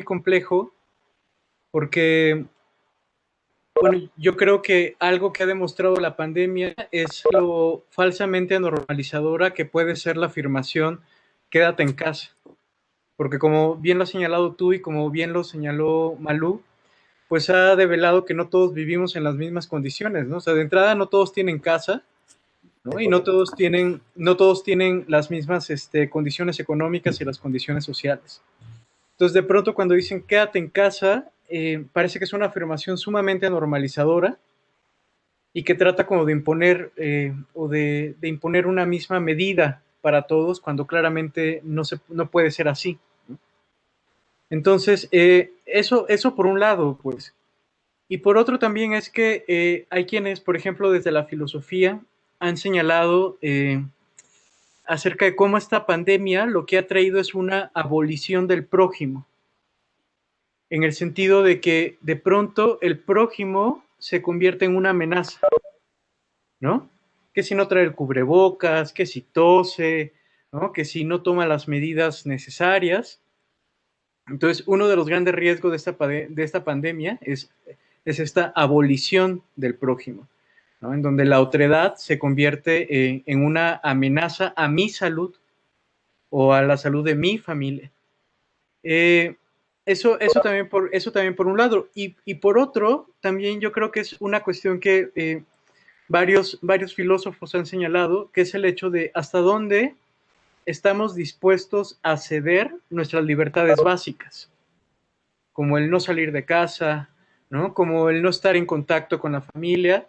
complejo porque, bueno, yo creo que algo que ha demostrado la pandemia es lo falsamente normalizadora que puede ser la afirmación quédate en casa. Porque como bien lo has señalado tú y como bien lo señaló Malú, pues ha develado que no todos vivimos en las mismas condiciones, ¿no? O sea, de entrada no todos tienen casa, ¿no? Es Y correcto. no todos tienen las mismas condiciones económicas y las condiciones sociales. Entonces, de pronto, cuando dicen quédate en casa, parece que es una afirmación sumamente normalizadora y que trata como de imponer o de imponer una misma medida para todos cuando claramente no puede ser así. Entonces, eso por un lado, pues. Y por otro también es que hay quienes, por ejemplo, desde la filosofía, han señalado acerca de cómo esta pandemia lo que ha traído es una abolición del prójimo, en el sentido de que de pronto el prójimo se convierte en una amenaza, ¿no? Que si no trae el cubrebocas, que si tose, ¿no? Que si no toma las medidas necesarias. Entonces, uno de los grandes riesgos de esta pandemia es esta abolición del prójimo, ¿no? En donde la otredad se convierte en una amenaza a mi salud o a la salud de mi familia. Eh, eso también por un lado. Y por otro, también yo creo que es una cuestión que varios filósofos han señalado, que es el hecho de hasta dónde estamos dispuestos a ceder nuestras libertades básicas, como el no salir de casa, ¿no? Como el no estar en contacto con la familia,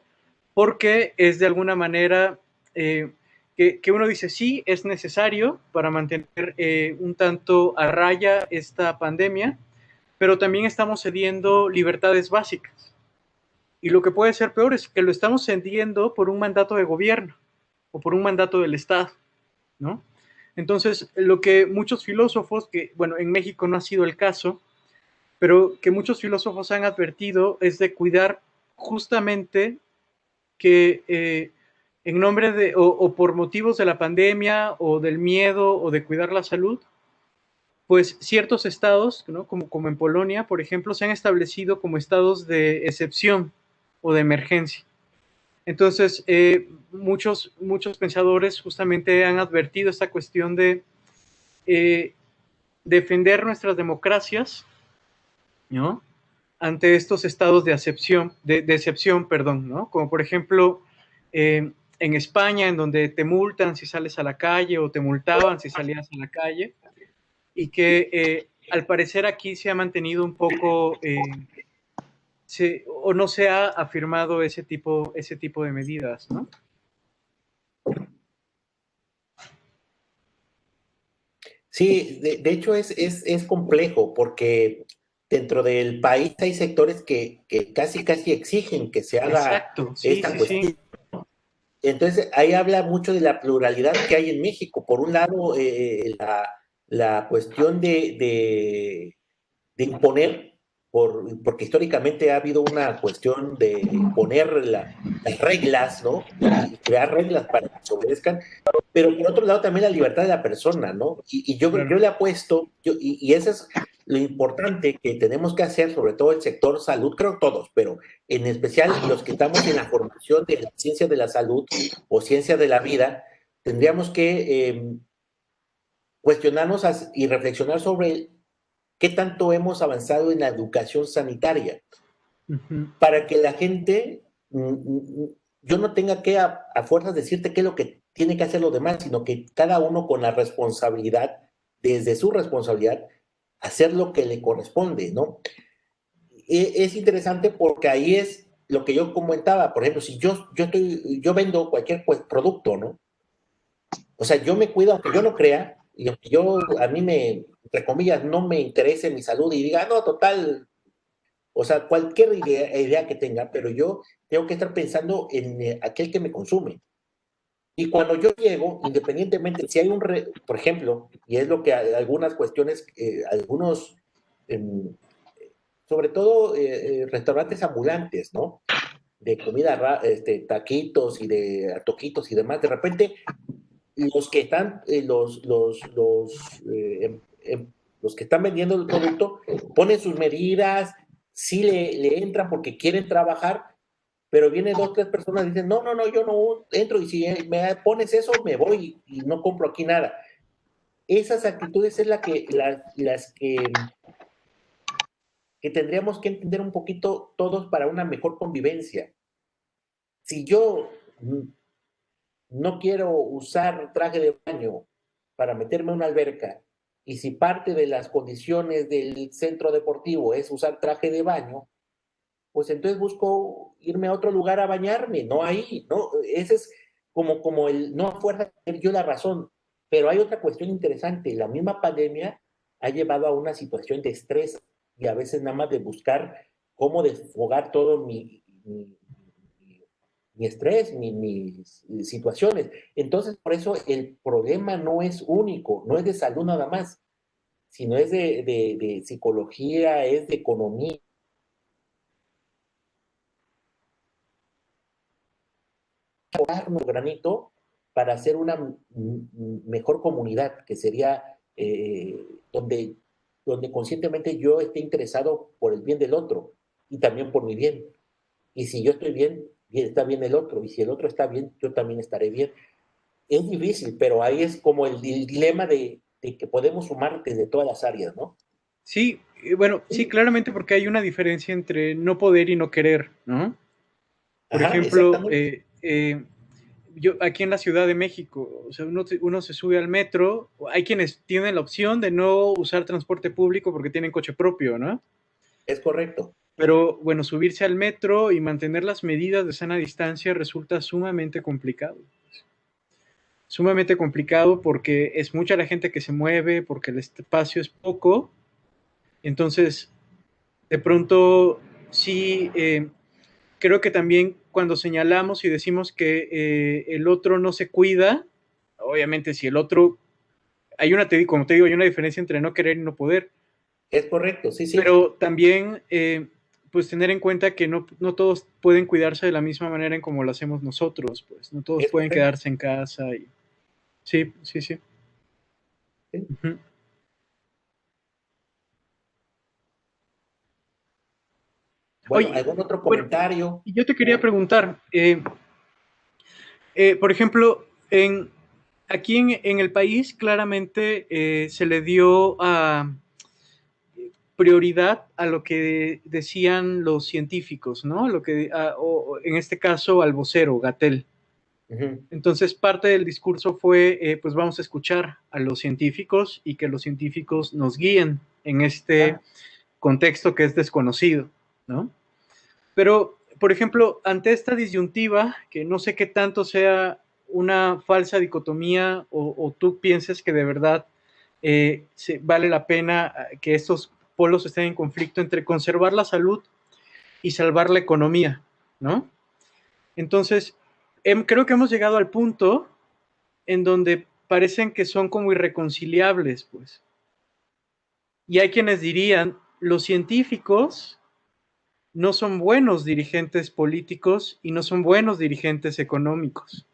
porque es de alguna manera que uno dice, sí, es necesario para mantener un tanto a raya esta pandemia, pero también estamos cediendo libertades básicas. Y lo que puede ser peor es que lo estamos cediendo por un mandato de gobierno o por un mandato del Estado, ¿no? Entonces, lo que muchos filósofos, que bueno, en México no ha sido el caso, pero que muchos filósofos han advertido es de cuidar justamente que en nombre o por motivos de la pandemia o del miedo o de cuidar la salud, pues ciertos estados, ¿no? Como en Polonia, por ejemplo, se han establecido como estados de excepción o de emergencia. Entonces, muchos pensadores justamente han advertido esta cuestión de eh, defender nuestras democracias, ¿no? Ante estos estados de excepción, perdón, ¿no? Como por ejemplo en España, en donde te multan si sales a la calle o te multaban si salías a la calle, y que al parecer aquí se ha mantenido un poco, o no se ha afirmado ese tipo de medidas, ¿no? Sí, de hecho es complejo porque dentro del país hay sectores que casi exigen que se haga Exacto, sí, esta sí, sí, cuestión. Entonces, ahí habla mucho de la pluralidad que hay en México. Por un lado, la cuestión de imponer, porque históricamente ha habido una cuestión de poner las reglas, ¿no? Y crear reglas para que se obedezcan, pero por otro lado también la libertad de la persona, ¿no? Y yo claro. le apuesto, y eso es lo importante que tenemos que hacer, sobre todo el sector salud, creo todos, pero en especial los que estamos en la formación de la ciencia de la salud o ciencia de la vida, tendríamos que cuestionarnos y reflexionar sobre qué tanto hemos avanzado en la educación sanitaria Uh -huh. para que la gente, yo no tenga que a fuerzas decirte qué es lo que tiene que hacer los demás, sino que cada uno con la responsabilidad, desde su responsabilidad, hacer lo que le corresponde, ¿no? Es interesante porque ahí es lo que yo comentaba, por ejemplo, si yo vendo cualquier producto, ¿no? O sea, yo me cuido, aunque yo no crea, y aunque a mí entre comillas, no me interese mi salud y diga, no, total, o sea, cualquier idea que tenga, pero yo tengo que estar pensando en aquel que me consume. Y cuando yo llego, independientemente, si hay por ejemplo, y es lo que hay algunas cuestiones, algunos, em, sobre todo restaurantes ambulantes, ¿no? De comida, taquitos y de toquitos y demás, de repente los que están, los que están vendiendo el producto ponen sus medidas, sí le entran porque quieren trabajar, pero vienen 2, 3 personas y dicen, no, no, no, yo no entro, y si me pones eso, me voy y no compro aquí nada. Esas actitudes es las que tendríamos que entender un poquito todos para una mejor convivencia. Si yo no quiero usar traje de baño para meterme a una alberca, y si parte de las condiciones del centro deportivo es usar traje de baño, pues entonces busco irme a otro lugar a bañarme, no ahí, ¿no? Ese es como el no a fuerza tener yo la razón. Pero hay otra cuestión interesante, la misma pandemia ha llevado a una situación de estrés y a veces nada más de buscar cómo desfogar todo mi estrés, mis situaciones. Entonces, por eso el problema no es único, no es de salud nada más, sino es de psicología, es de economía, granito para hacer una mejor comunidad, que sería donde, donde conscientemente yo esté interesado por el bien del otro y también por mi bien. Y si yo estoy bien, está bien el otro, y si el otro está bien, yo también estaré bien. Es difícil, pero ahí es como el dilema de que podemos sumar desde todas las áreas, ¿no? Sí, bueno, sí, Sí. claramente porque hay una diferencia entre no poder y no querer, ¿no? Por Ajá, ejemplo, exactamente. yo aquí en la Ciudad de México, o sea, uno se sube al metro, hay quienes tienen la opción de no usar transporte público porque tienen coche propio, ¿no? Es correcto. Pero bueno, subirse al metro y mantener las medidas de sana distancia resulta sumamente complicado. Sumamente complicado porque es mucha la gente que se mueve, porque el espacio es poco. Entonces, de pronto, sí, creo que también cuando señalamos y decimos que el otro no se cuida, obviamente si el otro, hay una, como te digo, hay una diferencia entre no querer y no poder, Es correcto, sí, sí. pero también pues tener en cuenta que no todos pueden cuidarse de la misma manera en como lo hacemos nosotros, pues no todos Es pueden correcto. quedarse en casa y sí, sí, sí. Sí. Uh-huh. Bueno, Oye, ¿algún otro bueno, comentario? yo te quería preguntar, por ejemplo, aquí en el país claramente se le dio prioridad a lo que decían los científicos, ¿no? Lo que, o en este caso al vocero, Gatel. Ujú. Entonces, parte del discurso fue, pues vamos a escuchar a los científicos y que los científicos nos guíen en este Ah, contexto que es desconocido, ¿no? Pero, por ejemplo, ante esta disyuntiva, que no sé qué tanto sea una falsa dicotomía o tú pienses que de verdad vale la pena que estos polos estén en conflicto entre conservar la salud y salvar la economía, ¿no? Entonces, creo que hemos llegado al punto en donde parecen que son como irreconciliables, pues. Y hay quienes dirían, los científicos no son buenos dirigentes políticos y no son buenos dirigentes económicos.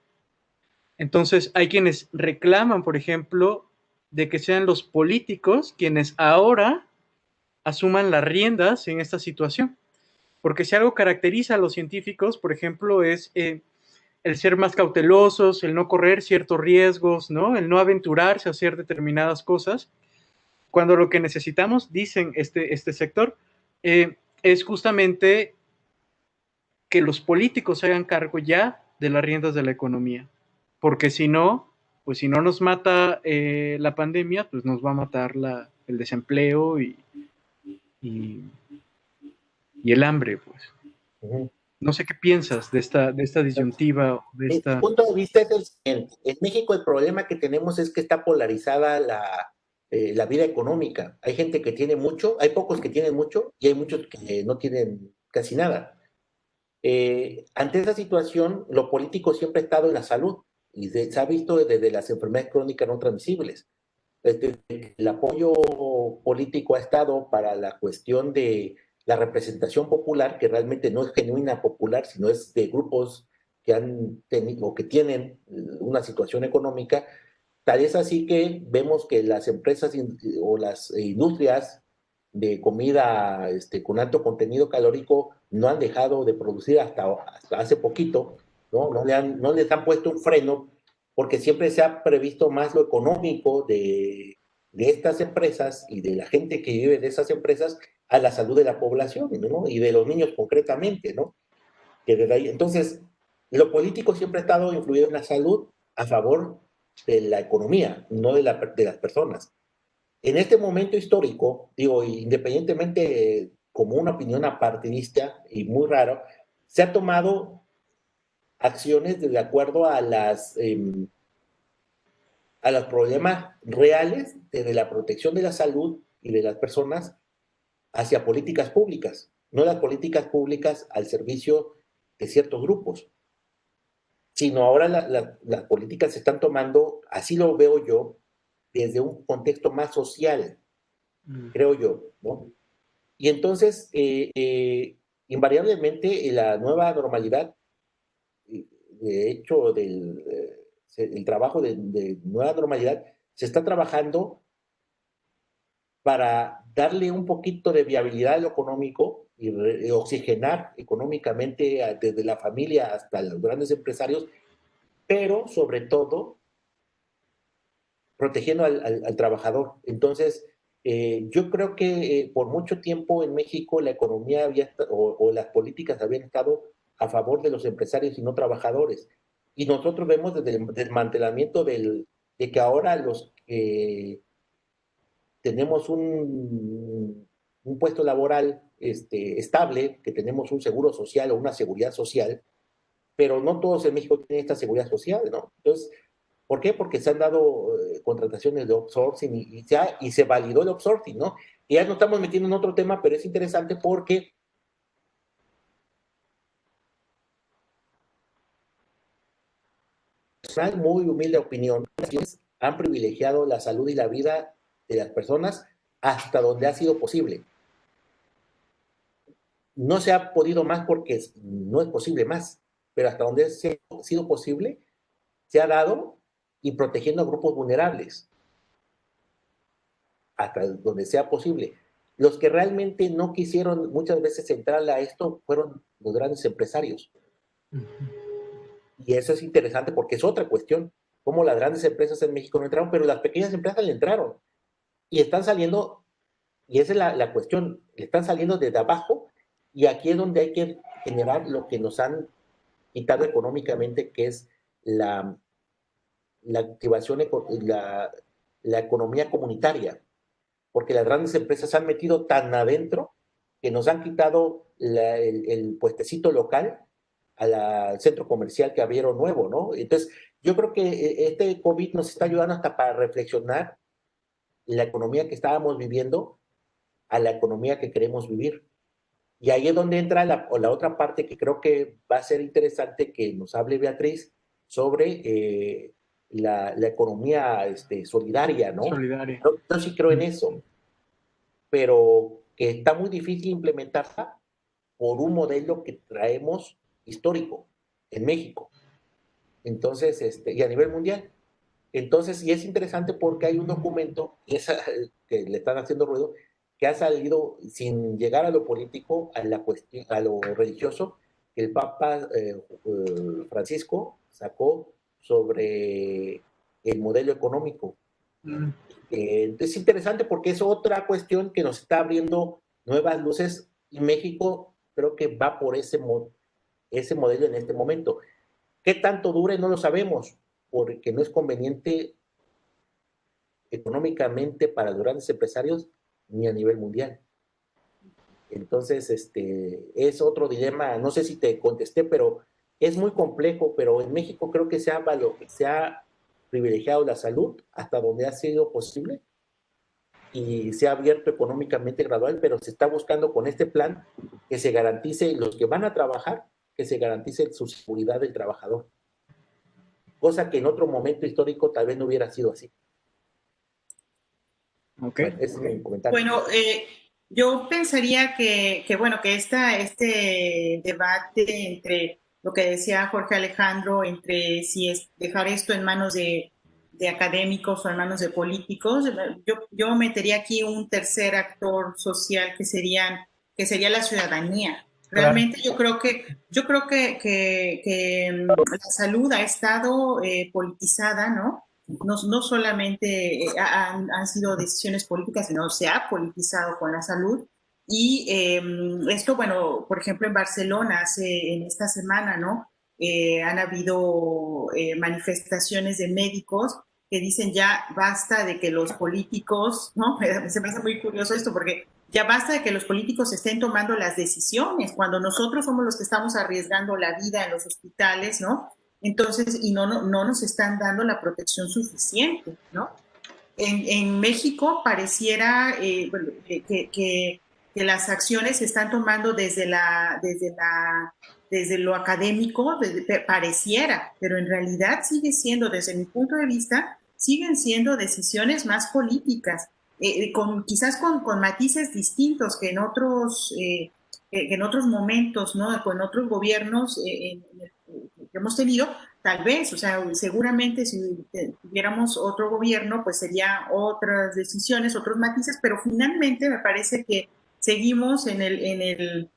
Entonces, hay quienes reclaman, por ejemplo, de que sean los políticos quienes ahora asuman las riendas en esta situación. Porque si algo caracteriza a los científicos, por ejemplo, es el ser más cautelosos, el no correr ciertos riesgos, ¿no? El no aventurarse a hacer determinadas cosas, cuando lo que necesitamos, dicen este sector, es justamente que los políticos se hagan cargo ya de las riendas de la economía. Porque si no, pues si no nos mata la pandemia, pues nos va a matar el desempleo y, y el hambre, pues. ujú. No sé qué piensas de esta disyuntiva, de Mi esta... punto de vista es el siguiente. En México el problema que tenemos es que está polarizada la vida económica. Hay gente que tiene mucho, hay pocos que tienen mucho y hay muchos que no tienen casi nada. Ante esa situación, lo político siempre ha estado en la salud y se ha visto desde las enfermedades crónicas no transmisibles. El apoyo político ha estado para la cuestión de la representación popular, que realmente no es genuina popular, sino es de grupos que han tenido o que tienen una situación económica, Tal es así que vemos que las empresas o las industrias de comida con alto contenido calórico no han dejado de producir hasta hace poquito, ¿no? No les han puesto un freno porque siempre se ha previsto más lo económico de estas empresas y de la gente que vive de esas empresas a la salud de la población, ¿no? Y de los niños concretamente, ¿no? Que desde ahí, entonces, lo político siempre ha estado influido en la salud a favor de la economía, no de las personas. En este momento histórico, digo, independientemente como una opinión apartidista y muy raro, se ha tomado acciones de acuerdo a los problemas reales de la protección de la salud y de las personas hacia políticas públicas, no las políticas públicas al servicio de ciertos grupos, sino ahora las políticas se están tomando, así lo veo yo, desde un contexto más social, creo yo, ¿no? Y entonces, invariablemente, la nueva normalidad, de hecho, el trabajo de nueva normalidad, se está trabajando para darle un poquito de viabilidad a lo económico y oxigenar económicamente desde la familia hasta los grandes empresarios, pero sobre todo protegiendo al trabajador. Entonces, yo creo que por mucho tiempo en México la economía o las políticas habían estado a favor de los empresarios y no trabajadores. Y nosotros vemos desde el desmantelamiento de que ahora los que tenemos un puesto laboral estable, que tenemos un seguro social o una seguridad social, pero no todos en México tienen esta seguridad social, ¿no? Entonces, ¿por qué? Porque se han dado contrataciones de outsourcing y se validó el outsourcing, ¿no? Y ya nos estamos metiendo en otro tema, pero es interesante porque personal, muy humilde opinión, han privilegiado la salud y la vida de las personas hasta donde ha sido posible. No se ha podido más porque no es posible más, pero hasta donde ha sido posible, se ha dado y protegiendo a grupos vulnerables, hasta donde sea posible. Los que realmente no quisieron muchas veces entrar a esto fueron los grandes empresarios. Y eso es interesante porque es otra cuestión, cómo las grandes empresas en México no entraron, pero las pequeñas empresas le entraron. Y están saliendo, y esa es la cuestión, están saliendo desde abajo, y aquí es donde hay que generar lo que nos han quitado económicamente, que es la activación, la economía comunitaria, porque las grandes empresas se han metido tan adentro que nos han quitado el puestecito local al centro comercial que abrieron nuevo, ¿no? Entonces, yo creo que este COVID nos está ayudando hasta para reflexionar la economía que estábamos viviendo a la economía que queremos vivir. Y ahí es donde entra la otra parte que creo que va a ser interesante que nos hable Beatriz sobre la economía solidaria, ¿no? Solidaria. Yo sí creo en eso, pero que está muy difícil implementarla por un modelo que traemos histórico en México. Entonces, y a nivel mundial. Entonces, y es interesante porque hay un documento que le están haciendo ruido, que ha salido sin llegar a lo político, a la cuestión, a lo religioso, que el Papa Francisco sacó sobre el modelo económico. Mm. Es interesante porque es otra cuestión que nos está abriendo nuevas luces y México creo que va por ese modelo en este momento. ¿Qué tanto dure? No lo sabemos, porque no es conveniente económicamente para los grandes empresarios ni a nivel mundial. Entonces, es otro dilema, no sé si te contesté, pero es muy complejo, pero en México creo que se ha privilegiado la salud hasta donde ha sido posible y se ha abierto económicamente gradual, pero se está buscando con este plan que se garantice los que van a trabajar, que se garantice su seguridad del trabajador, cosa que en otro momento histórico tal vez no hubiera sido así. Ok. Bueno, ese es mi comentario. Bueno, yo pensaría bueno, que este debate entre lo que decía Jorge Alejandro, entre si es dejar esto en manos de académicos o en manos de políticos. Yo metería aquí un tercer actor social que sería la ciudadanía. Claro. Realmente yo creo que la salud ha estado politizada, ¿no? No solamente han sido decisiones políticas, sino se ha politizado con la salud. Y esto, bueno, por ejemplo, en Barcelona, en esta semana, ¿no? Han habido manifestaciones de médicos que dicen ya basta de que los políticos, ¿no? Se me hace muy curioso esto porque ya basta de que los políticos estén tomando las decisiones cuando nosotros somos los que estamos arriesgando la vida en los hospitales, ¿no? Entonces, y no nos están dando la protección suficiente, ¿no? En México pareciera bueno, que las acciones se están tomando desde lo académico, pareciera, pero en realidad sigue siendo, desde mi punto de vista, siguen siendo decisiones más políticas, quizás con matices distintos que en otros momentos, ¿no? Con otros gobiernos que hemos tenido, tal vez, o sea, seguramente si tuviéramos otro gobierno, pues sería otras decisiones, otros matices, pero finalmente me parece que seguimos en el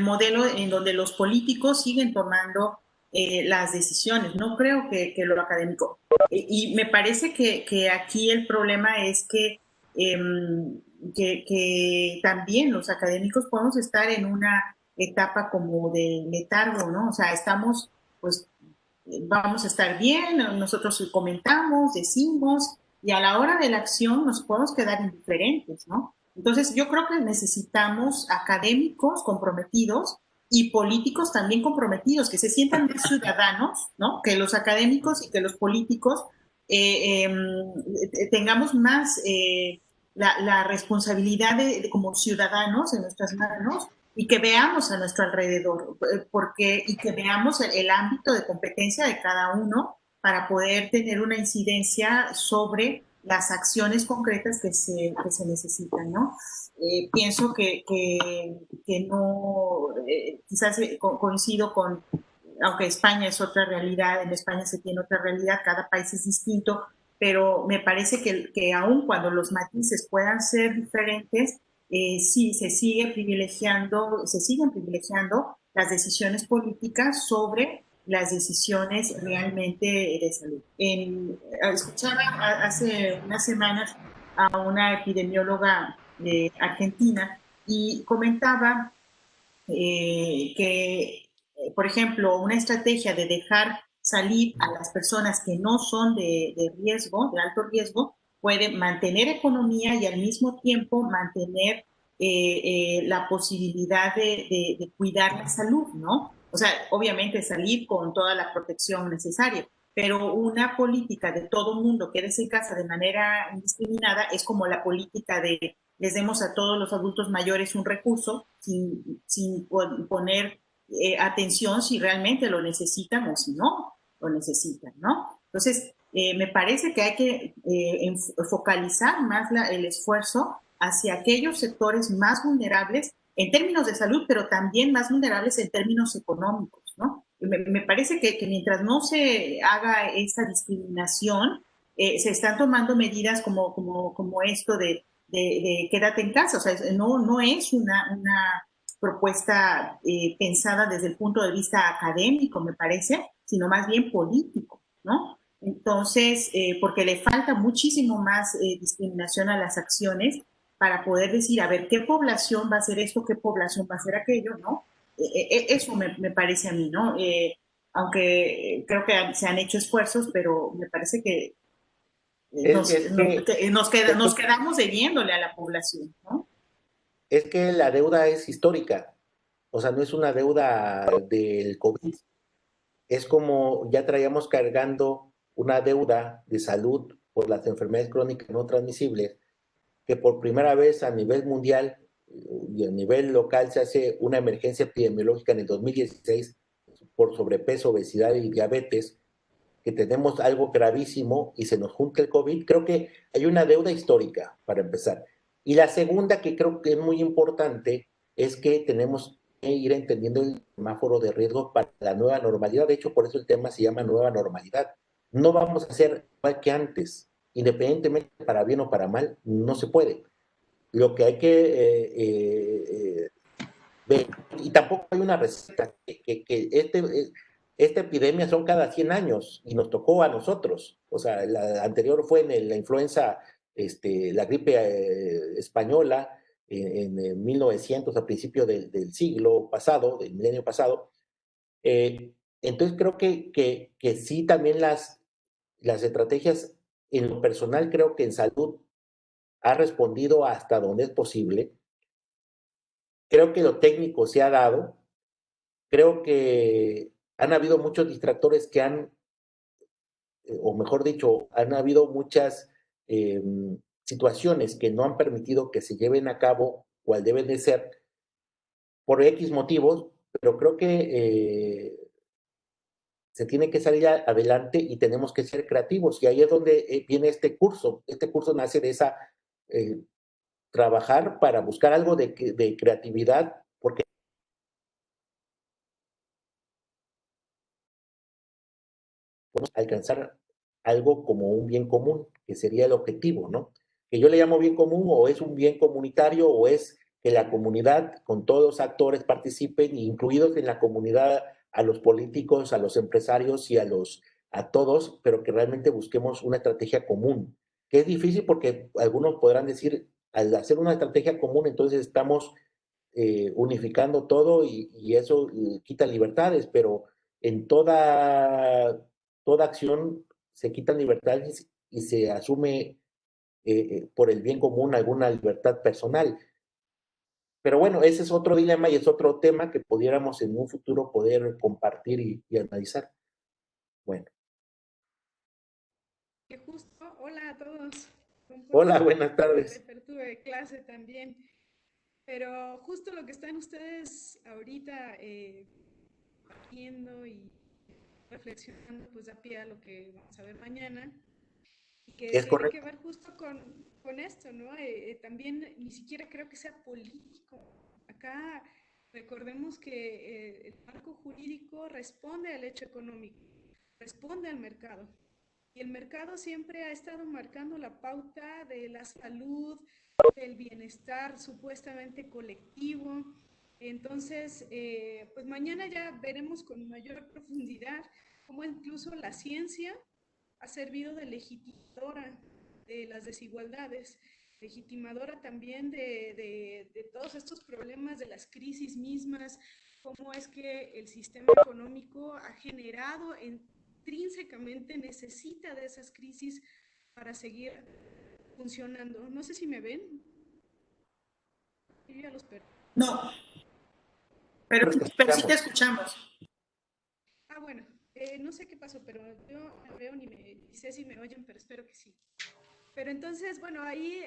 modelo en donde los políticos siguen tomando las decisiones. No creo que lo académico. Y me parece que aquí el problema es eh, que también los académicos podemos estar en una etapa como de letargo, ¿no? O sea, estamos, pues, vamos a estar bien, nosotros comentamos, decimos, y a la hora de la acción nos podemos quedar indiferentes, ¿no? Entonces, yo creo que necesitamos académicos comprometidos y políticos también comprometidos, que se sientan más ciudadanos, ¿no? Que los académicos y que los políticos tengamos más la responsabilidad como ciudadanos en nuestras manos y que veamos a nuestro alrededor, y que veamos el ámbito de competencia de cada uno para poder tener una incidencia sobre las acciones concretas que se necesitan, ¿no? Pienso que no, quizás coincido con, aunque España es otra realidad, en España se tiene otra realidad, cada país es distinto, pero me parece que aun cuando los matices puedan ser diferentes, sí se siguen privilegiando las decisiones políticas sobre las decisiones realmente de salud. Escuchaba hace unas semanas a una epidemióloga argentina y comentaba por ejemplo, una estrategia de dejar salir a las personas que no son de riesgo, de alto riesgo, puede mantener economía y al mismo tiempo mantener la posibilidad de cuidar la salud, ¿no? O sea, obviamente salir con toda la protección necesaria, pero una política de todo mundo quédese en casa de manera indiscriminada es como la política de les demos a todos los adultos mayores un recurso sin poner atención si realmente lo necesitan o si no lo necesitan, ¿no? Entonces, me parece que hay que focalizar más el esfuerzo hacia aquellos sectores más vulnerables en términos de salud, pero también más vulnerables en términos económicos, ¿no? Me parece que mientras no se haga esta discriminación, se están tomando medidas como esto de quédate en casa. O sea, no es una propuesta pensada desde el punto de vista académico, me parece, sino más bien político, ¿no? Entonces, porque le falta muchísimo más discriminación a las acciones para poder decir, a ver, ¿qué población va a hacer esto? ¿Qué población va a hacer aquello? ¿No? Eso me parece a mí, ¿no? Aunque creo que se han hecho esfuerzos, pero me parece que Es que, nos quedamos debiéndole a la población, ¿no? es que la deuda es histórica, o sea, no es una deuda del COVID, es como ya traíamos cargando una deuda de salud por las enfermedades crónicas no transmisibles, que por primera vez a nivel mundial y a nivel local se hace una emergencia epidemiológica en el 2016 por sobrepeso, obesidad y diabetes, que tenemos algo gravísimo y se nos junta el COVID. Creo que hay una deuda histórica para empezar. Y la segunda, que creo que es muy importante, es que tenemos que ir entendiendo el semáforo de riesgo para la nueva normalidad. De hecho, por eso el tema se llama nueva normalidad. no vamos a ser igual que antes, independientemente para bien o para mal, no se puede. Lo que hay que ver, y tampoco hay una receta, esta epidemia son cada 100 años y nos tocó a nosotros. O sea, la anterior fue en la influenza, la gripe española en 1900, a principio del siglo pasado, del milenio pasado. Entonces creo que sí, también las estrategias en lo personal, creo que en salud ha respondido hasta donde es posible. Creo que lo técnico se ha dado. Creo que han habido muchos distractores que han, o mejor dicho, han habido muchas eh, situaciones que no han permitido que se lleven a cabo cual deben de ser por X motivos, pero creo que se tiene que salir adelante y tenemos que ser creativos. Y ahí es donde viene este curso. Este curso nace de esa, eh, trabajar para buscar algo de creatividad, porque podemos alcanzar algo como un bien común, que sería el objetivo, ¿no? Que yo le llamo bien común, o es un bien comunitario, o es que la comunidad, con todos los actores, participen, incluidos en la comunidad, a los políticos, a los empresarios y a todos, pero que realmente busquemos una estrategia común, que es difícil porque algunos podrán decir, al hacer una estrategia común, entonces estamos unificando todo y eso quita libertades, pero en toda acción se quitan libertades y se asume por el bien común alguna libertad personal. Pero bueno, ese es otro dilema y es otro tema que pudiéramos en un futuro poder compartir y analizar. Bueno. Que justo, hola a todos. Un Hola, poco buenas de tardes. repertura de clase también. Pero justo lo que están ustedes ahorita haciendo y reflexionando, pues da pie a lo que vamos a ver mañana. Y que Es tiene que correcto. ver justo con esto, ¿no? También ni siquiera creo que sea político. Acá recordemos que el marco jurídico responde al hecho económico, responde al mercado. Y el mercado siempre ha estado marcando la pauta de la salud, del bienestar supuestamente colectivo. Entonces, pues mañana ya veremos con mayor profundidad cómo incluso la ciencia ha servido de legitimadora de las desigualdades, legitimadora también de todos estos problemas, de las crisis mismas, cómo es que el sistema económico ha generado intrínsecamente, necesita de esas crisis para seguir funcionando. No sé si me ven. Yo ya los perdí. No, pero, Nosotros te pero sí te escuchamos. escuchamos. Ah, bueno, no sé qué pasó, pero yo no veo ni sé si me oyen, pero espero que sí. Pero entonces, bueno, ahí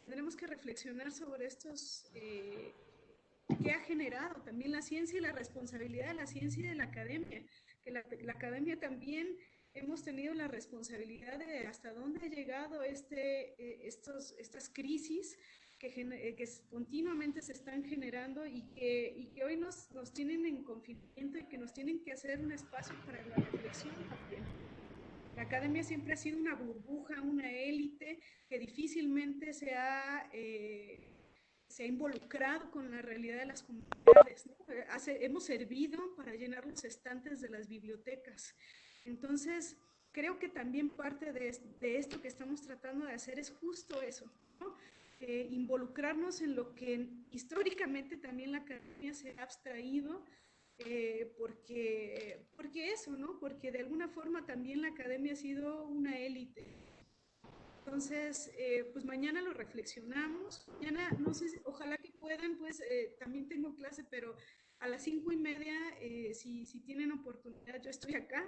tenemos que reflexionar sobre estos, qué ha generado también la ciencia y la responsabilidad de la ciencia y de la academia, que la academia también hemos tenido la responsabilidad de hasta dónde ha llegado estas crisis que continuamente se están generando y que hoy nos tienen en confinamiento y que nos tienen que hacer un espacio para la reflexión también. La academia siempre ha sido una burbuja, una élite que difícilmente se ha involucrado con la realidad de las comunidades, ¿no? Hemos servido para llenar los estantes de las bibliotecas. Entonces, creo que también parte de esto que estamos tratando de hacer es justo eso, ¿no? Involucrarnos en lo que históricamente también la academia se ha abstraído, porque eso, ¿no? Porque de alguna forma también la academia ha sido una élite. Entonces, pues mañana lo reflexionamos. Mañana, no sé, ojalá que puedan, pues también tengo clase, pero a las 5:30, si tienen oportunidad, yo estoy acá.